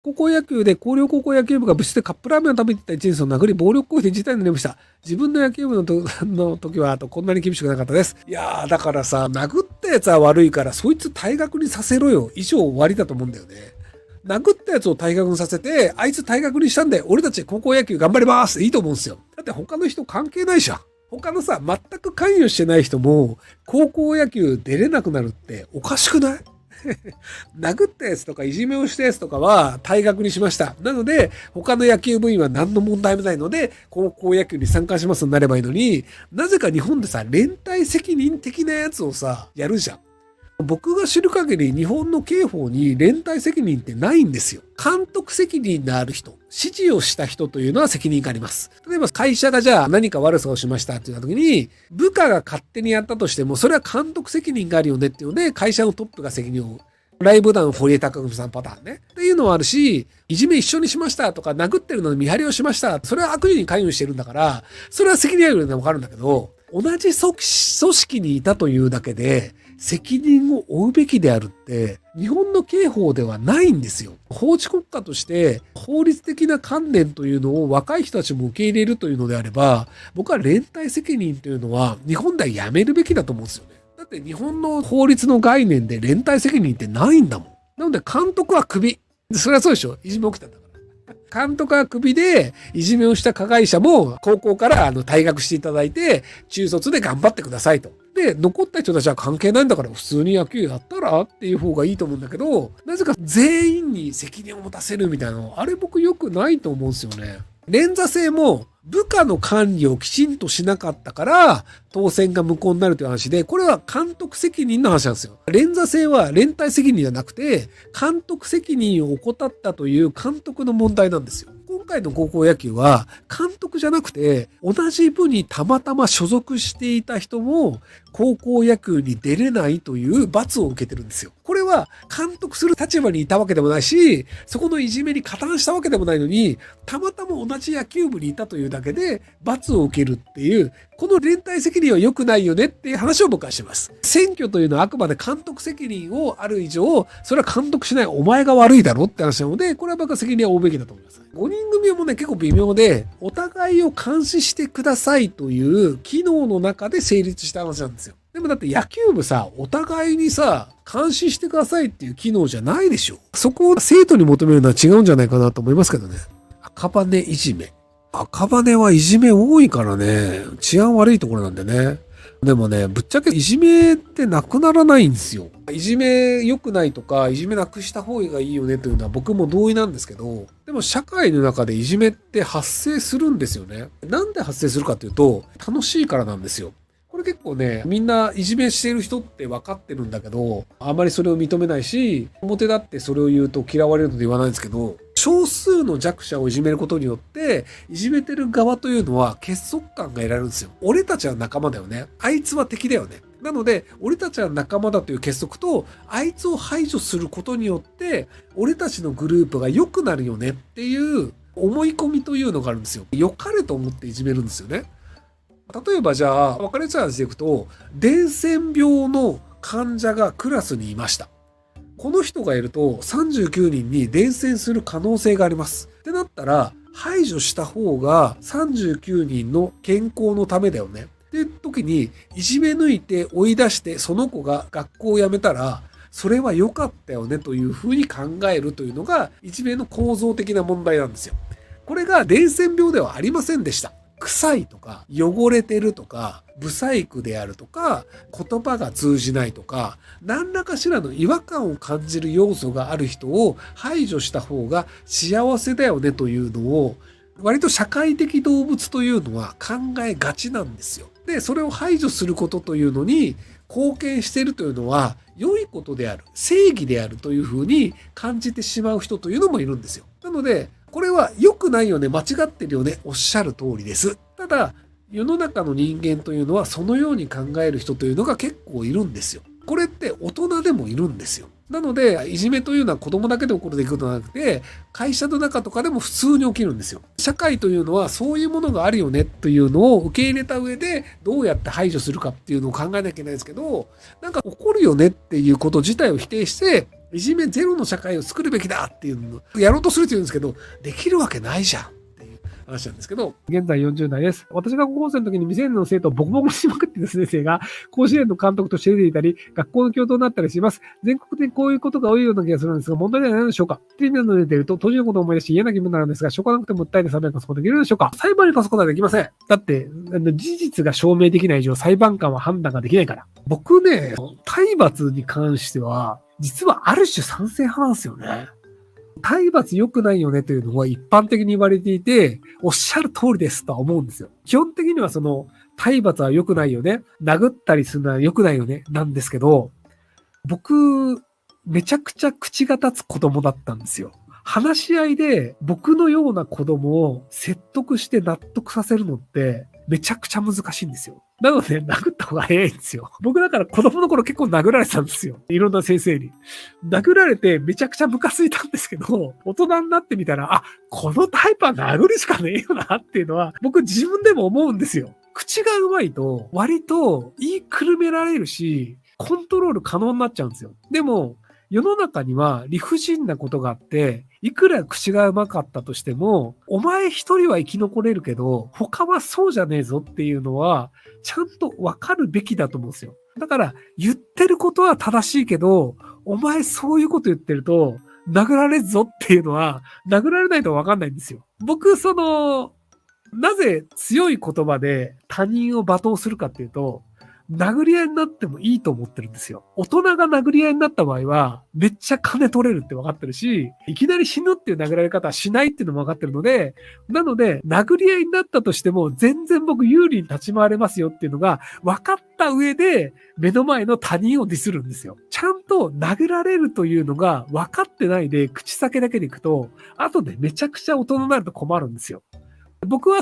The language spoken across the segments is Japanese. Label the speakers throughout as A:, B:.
A: 高校野球で広陵高校野球部が部室でカップラーメンを食べていた一年生を殴り暴力行為で事態になりました。自分の野球部の時はこんなに厳しくなかったです。いやーだからさ、殴ったやつは悪いからそいつ退学にさせろよ。以上終わりだと思うんだよね。殴ったやつを退学にさせて、あいつ退学にしたんで俺たち高校野球頑張りますっていいと思うんですよ。だって他の人関係ないじゃん。他のさ、全く関与してない人も高校野球出れなくなるっておかしくない？殴ったやつとかいじめをしたやつとかは退学にしました。なので他の野球部員は何の問題もないので高校野球に参加しますになればいいのに、なぜか日本でさ連帯責任的なやつをさやるじゃん。僕が知る限り日本の刑法に連帯責任ってないんですよ。監督責任のある人、指示をした人というのは責任があります。例えば会社がじゃあ何か悪さをしましたって言った時に、部下が勝手にやったとしてもそれは監督責任があるよねっていうので会社のトップが責任を負う。ライブダウン堀江貴文さんパターンね。っていうのはあるし、いじめ一緒にしましたとか殴ってるのに見張りをしました。それは悪事に関与してるんだから、それは責任あるよねわかるんだけど、同じ組織にいたというだけで、責任を負うべきであるって日本の刑法ではないんですよ。法治国家として法律的な観念というのを若い人たちも受け入れるというのであれば、僕は連帯責任というのは日本ではやめるべきだと思うんですよね。だって日本の法律の概念で連帯責任ってないんだもん。なので監督はクビ。それはそうでしょ。いじめ起きたんだから。監督はクビで、いじめをした加害者も高校から退学していただいて、中卒で頑張ってくださいと。で、残った人たちは関係ないんだから普通に野球やったらっていう方がいいと思うんだけど、なぜか全員に責任を持たせるみたいなの、あれ僕良くないと思うんですよね。連座制も部下の管理をきちんとしなかったから当選が無効になるという話で、これは監督責任の話なんですよ。連座制は連帯責任じゃなくて監督責任を怠ったという監督の問題なんですよ。今回の高校野球は監督じゃなくて同じ部にたまたま所属していた人も高校野球に出れないという罰を受けてるんですよ。これは監督する立場にいたわけでもないし、そこのいじめに加担したわけでもないのに、たまたま同じ野球部にいたというだけで罰を受けるっていう、この連帯責任は良くないよねっていう話を僕はします。選挙というのはあくまで監督責任をある以上、それは監督しないお前が悪いだろって話なので、これは僕は責任を負うべきだと思います。5人組もね結構微妙で、お互いを監視してくださいという機能の中で成立した話なんですよ。でもだって野球部さ、お互いにさ、監視してくださいっていう機能じゃないでしょ。そこを生徒に求めるのは違うんじゃないかなと思いますけどね。赤羽いじめ。赤羽はいじめ多いからね、治安悪いところなんでね。でもね、ぶっちゃけいじめってなくならないんですよ。いじめ良くないとか、いじめなくした方がいいよねというのは僕も同意なんですけど、でも社会の中でいじめって発生するんですよね。なんで発生するかというと、楽しいからなんですよ。これ結構ね、みんないじめしてる人って分かってるんだけど、あまりそれを認めないし、表立ってそれを言うと嫌われるので言わないんですけど、少数の弱者をいじめることによって、いじめてる側というのは結束感が得られるんですよ。俺たちは仲間だよね。あいつは敵だよね。なので、俺たちは仲間だという結束と、あいつを排除することによって、俺たちのグループが良くなるよねっていう思い込みというのがあるんですよ。良かれと思っていじめるんですよね。例えばじゃあ、分かりやすい話でいくと、伝染病の患者がクラスにいました。この人がいると39人に伝染する可能性があります。ってなったら、排除した方が39人の健康のためだよね。っていう時に、いじめ抜いて追い出してその子が学校を辞めたら、それは良かったよねというふうに考えるというのが、いじめの構造的な問題なんですよ。これが伝染病ではありませんでした。臭いとか汚れてるとか不細工であるとか言葉が通じないとか何らかしらの違和感を感じる要素がある人を排除した方が幸せだよねというのを割と社会的動物というのは考えがちなんですよ。で、それを排除することというのに貢献しているというのは良いことである、正義であるというふうに感じてしまう人というのもいるんですよ。なのでこれは良くないよね、間違ってるよね、おっしゃる通りです。ただ、世の中の人間というのはそのように考える人というのが結構いるんですよ。これって大人でもいるんですよ。なので、いじめというのは子供だけで起こる出来事ではなくて、会社の中とかでも普通に起きるんですよ。社会というのはそういうものがあるよねというのを受け入れた上で、どうやって排除するかっていうのを考えなきゃいけないんですけど、なんか起こるよねっていうこと自体を否定して、いじめゼロの社会を作るべきだっていうのをやろうとするって言うんですけど、できるわけないじゃんっていう話なんですけど、現在40代です。私が高校生の時に未成年の生徒をボコボコにしまくっている先生が、甲子園の監督として出ていたり、学校の教頭になったりします。全国的にこういうことが多いような気がするんですが、問題ではないのでしょうか。テレビなどで出ていると、当時のことを思い出し嫌な気分になるんですが、証拠なくても訴えて裁判に貸すことができるのでしょうか。裁判に貸すことはできません。だって、事実が証明できない以上、裁判官は判断ができないから。僕ね、体罰に関しては、実はある種賛成派なんですよね。体罰良くないよねというのは一般的に言われていて、おっしゃる通りですとは思うんですよ。基本的には体罰は良くないよね。殴ったりするのは良くないよね。なんですけど、僕、めちゃくちゃ口が立つ子供だったんですよ。話し合いで僕のような子供を説得して納得させるのってめちゃくちゃ難しいんですよ。なので殴った方が早いんですよ。僕だから子供の頃結構殴られてたんですよ。いろんな先生に。殴られてめちゃくちゃムカついたんですけど、大人になってみたら、あ、このタイプは殴るしかねえよなっていうのは僕自分でも思うんですよ。口が上手いと割と言いくるめられるし、コントロール可能になっちゃうんですよ。でも、世の中には理不尽なことがあって、いくら口が上手かったとしても、お前一人は生き残れるけど、他はそうじゃねえぞっていうのは、ちゃんとわかるべきだと思うんですよ。だから、言ってることは正しいけど、お前そういうこと言ってると、殴られるぞっていうのは、殴られないとわかんないんですよ。僕、なぜ強い言葉で他人を罵倒するかっていうと、殴り合いになってもいいと思ってるんですよ。大人が殴り合いになった場合は、めっちゃ金取れるって分かってるし、いきなり死ぬっていう殴られ方はしないっていうのも分かってるので、なので、殴り合いになったとしても、全然僕有利に立ち回れますよっていうのが分かった上で、目の前の他人をディスるんですよ。ちゃんと殴られるというのが分かってないで、口先だけでいくと、後でめちゃくちゃ大人になると困るんですよ。僕は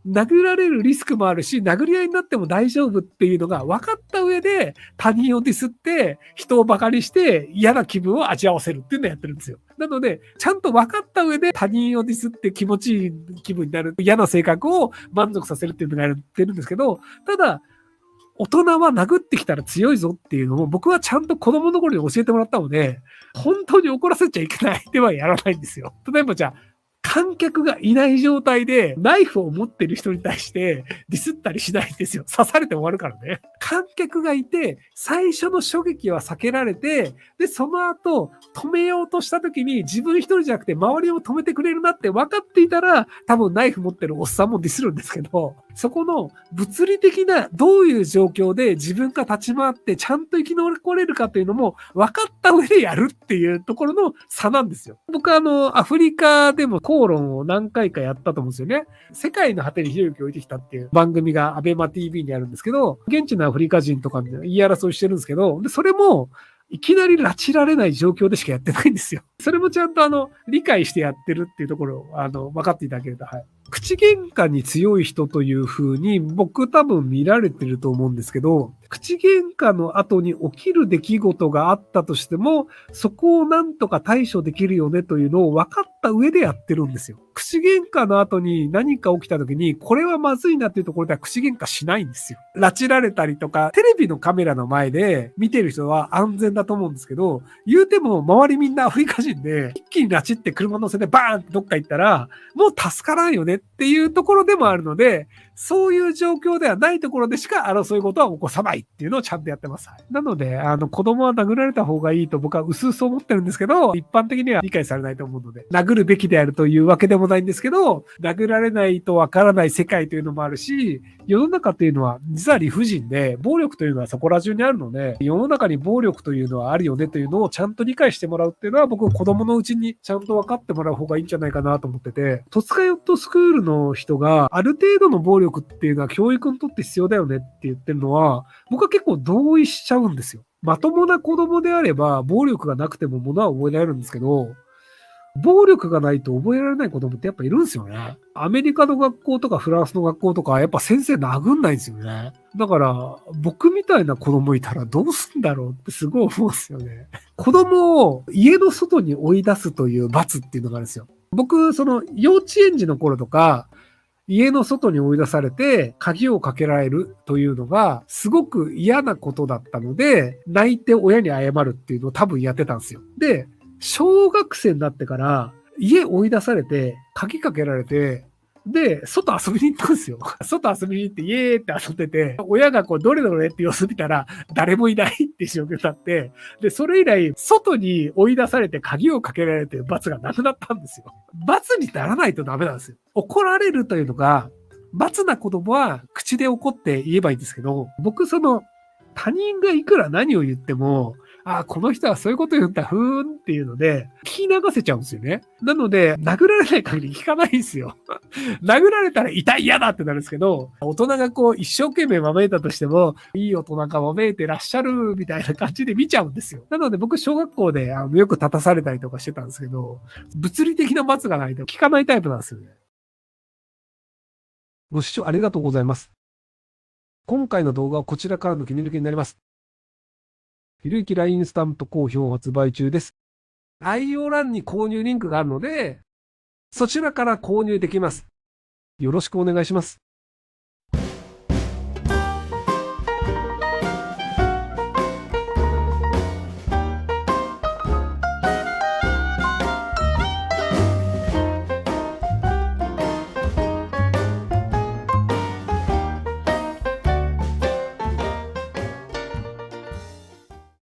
A: 殴られるリスクもあるし、殴り合いになっても大丈夫っていうのが分かった上で、他人をディスって、人を馬鹿にして嫌な気分を味わわせるっていうのをやってるんですよ。なので、ちゃんと分かった上で他人をディスって気持ちいい気分になる、嫌な性格を満足させるっていうのがやってるんですけど、ただ、大人は殴ってきたら強いぞっていうのを僕はちゃんと子供の頃に教えてもらったので、本当に怒らせちゃいけないではやらないんですよ。例えばじゃあ、観客がいない状態でナイフを持ってる人に対してディスったりしないんですよ。刺されて終わるからね。観客がいて、最初の衝撃は避けられて、で、その後、止めようとした時に自分一人じゃなくて周りを止めてくれるなって分かっていたら、多分ナイフ持ってるおっさんもディスるんですけど、そこの物理的などういう状況で自分が立ち回ってちゃんと生き残れるかというのも分かった上でやるっていうところの差なんですよ。僕アフリカでも口論を何回かやったと思うんですよね。世界の果てにひろゆきを置いてきたっていう番組がアベマ TV にあるんですけど、現地のアフリカ人とかで言い争いしてるんですけど、でそれもいきなり拉致られない状況でしかやってないんですよ。それもちゃんと理解してやってるっていうところを分かっていただけると、はい。口喧嘩に強い人という風に僕多分見られてると思うんですけど、口喧嘩の後に起きる出来事があったとしても、そこをなんとか対処できるよねというのを分かった上でやってるんですよ。口喧嘩の後に何か起きた時に、これはまずいなっていうところでは口喧嘩しないんですよ。拉致られたりとか、テレビのカメラの前で見てる人は安全だと思うんですけど、言うても周りみんなアフリカ人で、一気に拉致って車乗せてバーンってどっか行ったら、もう助からんよねっていうところでもあるので、そういう状況ではないところでしか争い事は起こさないっていうのをちゃんとやってます。なので、子供は殴られた方がいいと僕は薄々思ってるんですけど、一般的には理解されないと思うので、殴るべきであるというわけでもないんですけど、殴られないとわからない世界というのもあるし、世の中というのは実は理不尽で、暴力というのはそこら中にあるので、世の中に暴力というのはあるよねというのをちゃんと理解してもらうっていうのは、僕は子供のうちにちゃんと分かってもらう方がいいんじゃないかなと思ってて、戸塚ヨットスクールの人がある程度の暴力っていうのは教育にとって必要だよねって言ってるのは、僕は結構同意しちゃうんですよ。まともな子供であれば暴力がなくても物は覚えられるんですけど、暴力がないと覚えられない子供ってやっぱいるんですよね。アメリカの学校とかフランスの学校とかやっぱ先生殴んないんですよね。だから僕みたいな子供いたらどうすんだろうってすごい思うんですよね。子供を家の外に追い出すという罰っていうのがあるんですよ。僕、幼稚園児の頃とか、家の外に追い出されて鍵をかけられるというのがすごく嫌なことだったので、泣いて親に謝るっていうのを多分やってたんですよ。で、小学生になってから家追い出されて鍵かけられて、で、外遊びに行ったんですよ。外遊びに行って、イエーって遊んでて、親がこう、どれどれって様子見たら、誰もいないって状況になって、で、それ以来、外に追い出されて鍵をかけられて罰がなくなったんですよ。罰にならないとダメなんですよ。怒られるというのが、罰な子供は口で怒って言えばいいんですけど、僕他人がいくら何を言っても、ああ、この人はそういうこと言うんだ、ふーんっていうので、聞き流せちゃうんですよね。なので、殴られない限り聞かないんですよ。殴られたら痛い嫌だってなるんですけど、大人がこう一生懸命わめいたとしても、いい大人がわめいてらっしゃるみたいな感じで見ちゃうんですよ。なので僕小学校でよく立たされたりとかしてたんですけど、物理的な罰がないと聞かないタイプなんですよね。ご視聴ありがとうございます。今回の動画はこちらからの切り抜きになります。ひろゆき LINE スタンプ好評発売中です。概要欄に購入リンクがあるので、そちらから購入できます。よろしくお願いします。